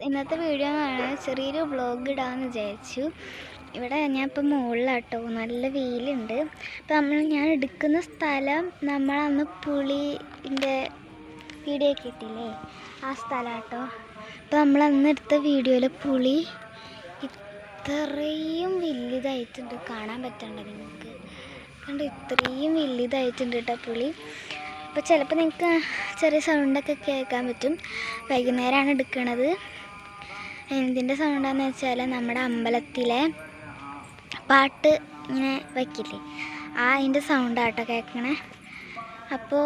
ഇന്നത്തെ വീഡിയോ ആണ് ചെറിയൊരു വ്ളോഗ് ഇടാമെന്ന് വിചാരിച്ചു. ഇവിടെ ഞാൻ ഇപ്പോൾ മുകളിലാട്ടോ, നല്ല വെയിലുണ്ട്. അപ്പോൾ ഞാൻ എടുക്കുന്ന സ്ഥലം നമ്മളന്ന് പുളിൻ്റെ വീഡിയോ ഒക്കെ ഇട്ടില്ലേ, ആ സ്ഥലം കേട്ടോ. അപ്പോൾ നമ്മളന്ന് എടുത്ത വീഡിയോയിൽ പുളി ഇത്രയും വലുതായിട്ടുണ്ട്, കാണാൻ പറ്റണ്ട നിങ്ങൾക്ക് കണ്ട്, ഇത്രയും വലുതായിട്ടുണ്ട് കേട്ടോ പുളി. അപ്പോൾ ചിലപ്പോൾ നിങ്ങൾക്ക് ചെറിയ സൗണ്ടൊക്കെ കേൾക്കാൻ പറ്റും. വൈകുന്നേരമാണ് എടുക്കണത്. എന്തിൻ്റെ സൗണ്ടാണെന്ന് വെച്ചാൽ നമ്മുടെ അമ്പലത്തിലെ പാട്ട് ഇങ്ങനെ വയ്ക്കില്ലേ, അതിൻ്റെ സൗണ്ടാട്ടോ കേൾക്കണേ. അപ്പോൾ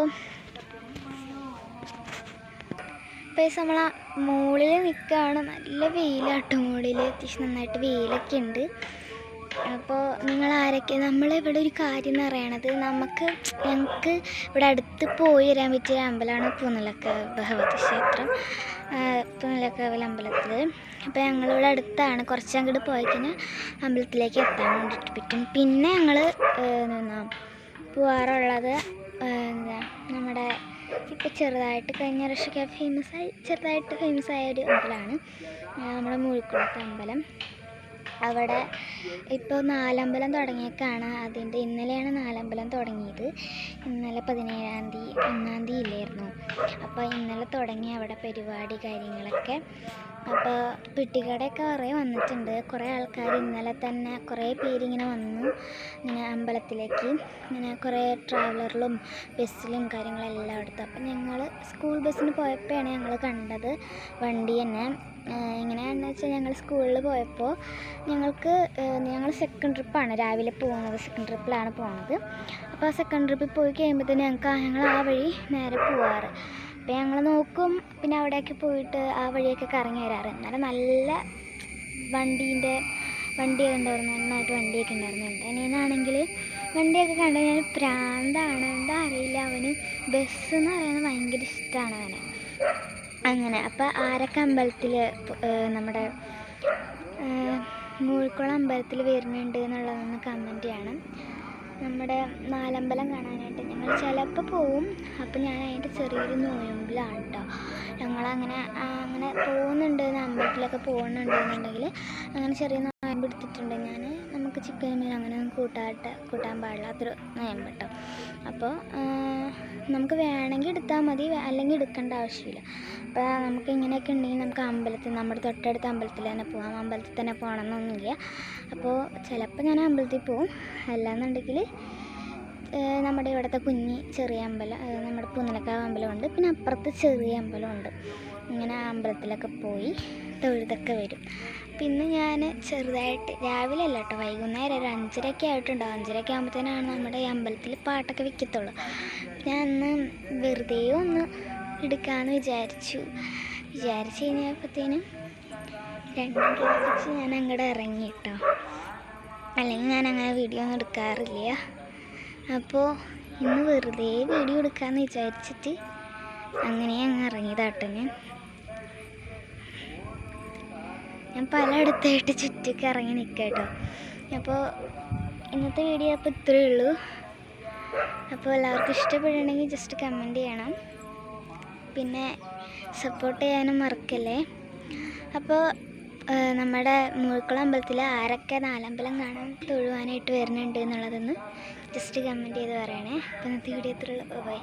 നമ്മൾ ആ മുകളിൽ നിൽക്കുകയാണ്. നല്ല വെയിലാട്ടോ മുകളിൽ, അത്യാവശ്യം നന്നായിട്ട് വെയിലൊക്കെ ഉണ്ട്. അപ്പോൾ നിങ്ങൾ ആരൊക്കെ, നമ്മളിവിടെ ഒരു കാര്യം എന്ന് പറയണത്, ഞങ്ങൾക്ക് ഇവിടെ അടുത്ത് പോയി വരാൻ പറ്റിയ അമ്പലമാണ് പൂനിലക്കാവ് ഭഗവതി ക്ഷേത്രം, പൂനിലക്കാവിൽ അമ്പലത്തിൽ. അപ്പോൾ ഞങ്ങളിവിടെ അടുത്താണ്, കുറച്ച് അങ്ങോട്ട് പോയി കഴിഞ്ഞാൽ അമ്പലത്തിലേക്ക് എത്താൻ വേണ്ടിയിട്ട് പറ്റും. പിന്നെ ഞങ്ങൾ പോവാറുള്ളത് നമ്മുടെ ഇപ്പോൾ ചെറുതായിട്ട് കഴിഞ്ഞ വർഷമൊക്കെ ചെറുതായിട്ട് ഫേമസ് ആയ ഒരു അമ്പലമാണ് നമ്മുടെ മൂഴിക്കുളത്തെ അമ്പലം. അവിടെ ഇപ്പോൾ നാലമ്പലം തുടങ്ങിയേക്കാണ്. ഇന്നലെയാണ് നാലമ്പലം തുടങ്ങിയത്. ഇന്നലെ 17-ാം തീയതി 1-ാം തീയതി ഇല്ലായിരുന്നു. അപ്പോൾ ഇന്നലെ തുടങ്ങി അവിടെ പരിപാടി കാര്യങ്ങളൊക്കെ. അപ്പോൾ പെട്ടിക്കടയൊക്കെ കുറേ വന്നിട്ടുണ്ട്. കുറേ ആൾക്കാർ ഇന്നലെ തന്നെ കുറേ പേരിങ്ങനെ വന്നു ഇങ്ങനെ അമ്പലത്തിലേക്ക്, ഇങ്ങനെ കുറേ ട്രാവലറിലും ബസ്സിലും കാര്യങ്ങളെല്ലാം എടുത്തു. അപ്പം ഞങ്ങൾ സ്കൂൾ ബസ്സിന് പോയപ്പോഴാണ് ഞങ്ങൾ കണ്ടത് വണ്ടി തന്നെ. എങ്ങനെയാണെന്ന് വെച്ചാൽ ഞങ്ങൾ സ്കൂളിൽ പോയപ്പോൾ ഞങ്ങൾ സെക്കൻഡ് ട്രിപ്പാണ് രാവിലെ പോകുന്നത്, സെക്കൻഡ് ട്രിപ്പിലാണ് പോകുന്നത്. അപ്പോൾ ആ സെക്കൻഡ് ട്രിപ്പിൽ പോയി കഴിയുമ്പോഴത്തേന് ഞങ്ങൾ ആ വഴി നേരെ പോവാറ്. അപ്പോൾ ഞങ്ങൾ നോക്കും, പിന്നെ അവിടെയൊക്കെ പോയിട്ട് ആ വഴിയൊക്കെ കറങ്ങി വരാറ്. എന്നാലും നല്ല വണ്ടിയൊക്കെ ഉണ്ടായിരുന്നു, നന്നായിട്ട് വണ്ടിയൊക്കെ ഉണ്ടായിരുന്നു. എൻ്റെ അനിയനാണെങ്കിൽ വണ്ടിയൊക്കെ കണ്ടു ഞാൻ പ്രാന്താണ്, എന്താ അറിയില്ല, അവന് ബസ് എന്ന് പറയുന്നത് ഭയങ്കര ഇഷ്ടമാണ് അവന്. അങ്ങനെ അപ്പോൾ ആരൊക്കെ അമ്പലത്തിൽ നമ്മുടെ മൂഴിക്കുളം അമ്പലത്തിൽ വരുന്നുണ്ട് എന്നുള്ളതൊന്ന് കമൻറ്റ് ചെയ്യണം. നമ്മുടെ നാലമ്പലം കാണാനായിട്ട് ഞങ്ങൾ ചിലപ്പോൾ പോവും. അപ്പോൾ ഞാൻ അതിൻ്റെ ചെറിയൊരു നോയമ്പിലാണ് കേട്ടോ. അങ്ങനെ പോകുന്നുണ്ട്, അമ്പലത്തിലൊക്കെ പോകുന്നുണ്ടെന്നുണ്ടെങ്കിൽ അങ്ങനെ ചെറിയ നോയമ്പ് എടുത്തിട്ടുണ്ട് ഞാൻ. നമുക്ക് ചിക്കനും മീനും അങ്ങനെ കൂട്ടാൻ പാടില്ലാത്തൊരു നോയമ്പ് കേട്ടോ. അപ്പോൾ നമുക്ക് വേണമെങ്കിൽ എടുത്താൽ മതി, അല്ലെങ്കിൽ എടുക്കേണ്ട ആവശ്യമില്ല. അപ്പോൾ നമുക്ക് ഇങ്ങനെയൊക്കെ ഉണ്ടെങ്കിൽ നമുക്ക് നമ്മുടെ തൊട്ടടുത്ത അമ്പലത്തിൽ തന്നെ പോകാം. അമ്പലത്തിൽ തന്നെ പോകണമെന്നൊന്നുമില്ല. അപ്പോൾ ചിലപ്പോൾ ഞാൻ അമ്പലത്തിൽ പോവും, അല്ലാന്നുണ്ടെങ്കിൽ നമ്മുടെ ഇവിടുത്തെ ചെറിയ അമ്പലം, നമ്മുടെ പൂനിലക്കാവ് അമ്പലമുണ്ട്, പിന്നെ അപ്പുറത്ത് ചെറിയ അമ്പലമുണ്ട്. ഇങ്ങനെ അമ്പലത്തിലൊക്കെ പോയി തൊഴുതൊക്കെ വരും. പിന്നെ ഞാൻ ചെറുതായിട്ട് രാവിലെ അല്ല കേട്ടോ, വൈകുന്നേരം ഒരു 5:30 ആയിട്ടുണ്ടാവും. 5:30 ആകുമ്പോഴത്തേനാണ് നമ്മുടെ ഈ അമ്പലത്തിൽ പാട്ടൊക്കെ വെക്കത്തുള്ളൂ. ഞാൻ അന്ന് വെറുതെ ഒന്ന് എടുക്കാമെന്ന് വിചാരിച്ച് കഴിഞ്ഞപ്പോഴത്തേനും രണ്ടും കേൾപ്പിച്ച് ഞാൻ അങ്ങോട്ട് ഇറങ്ങി കേട്ടോ. അല്ലെങ്കിൽ ഞാൻ അങ്ങനെ വീഡിയോ ഒന്നും എടുക്കാറില്ല. അപ്പോൾ ഇന്ന് വെറുതെ വീഡിയോ എടുക്കാമെന്ന് വിചാരിച്ചിട്ട് അങ്ങനെ അങ്ങ് ഇറങ്ങിയതാട്ടോ. ഞാൻ പലയിടത്തായിട്ട് ചുറ്റൊക്കെ ഇറങ്ങി നിൽക്കാം കേട്ടോ. അപ്പോൾ ഇന്നത്തെ വീഡിയോ അപ്പോൾ ഇത്രയേ ഉള്ളൂ. അപ്പോൾ എല്ലാവർക്കും ഇഷ്ടപ്പെടുകയാണെങ്കിൽ ജസ്റ്റ് കമൻറ്റ് ചെയ്യണം, പിന്നെ സപ്പോർട്ട് ചെയ്യാനും മറക്കല്ലേ. അപ്പോൾ നമ്മുടെ മൂഴിക്കുളം അമ്പലത്തിൽ ആരൊക്കെ നാലമ്പലം കാണാൻ തൊഴുവാനായിട്ട് വരുന്നുണ്ട് എന്നുള്ളതൊന്ന് ജസ്റ്റ് കമൻറ്റ് ചെയ്ത് പറയണേ. അപ്പോൾ ഇന്നത്തെ വീഡിയോ ഇത്രയേ ഉള്ളൂ. ബൈ.